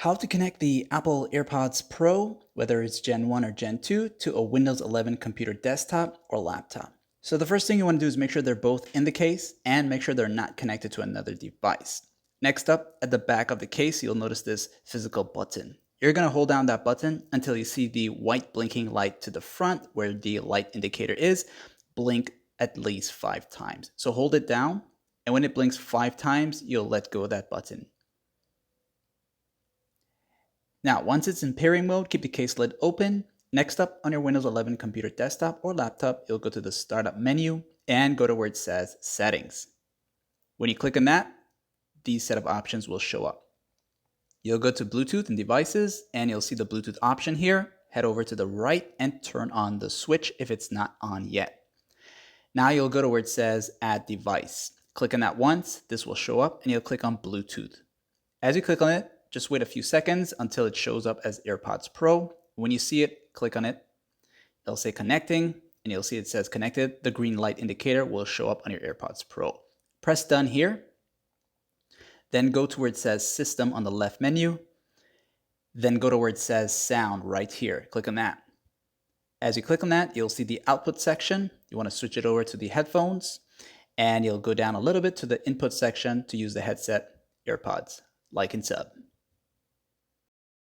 How to connect the Apple AirPods Pro, whether it's Gen 1 or Gen 2, to a Windows 11 computer desktop or laptop. So the first thing you want to do is make sure they're both in the case and make sure they're not connected to another device. Next up, at the back of the case, you'll notice this physical button. You're going to hold down that button until you see the white blinking light to the front where the light indicator is, blink at least 5 times. So hold it down, and when it blinks 5 times, you'll let go of that button. Now, once it's in pairing mode, keep the case lid open. Next up, on your Windows 11 computer desktop or laptop, you'll go to the Startup menu and go to where it says Settings. When you click on that, these set of options will show up. You'll go to Bluetooth and Devices, and you'll see the Bluetooth option here. Head over to the right and turn on the switch if it's not on yet. Now you'll go to where it says Add Device. Click on that once, this will show up, and you'll click on Bluetooth. As you click on it, just wait a few seconds until it shows up as AirPods Pro. When you see it, click on it. It'll say connecting, and you'll see it says connected. The green light indicator will show up on your AirPods Pro. Press done here. Then go to where it says System on the left menu. Then go to where it says Sound right here. Click on that. As you click on that, you'll see the output section. You want to switch it over to the headphones, and you'll go down a little bit to the input section to use the headset AirPods, like and sub.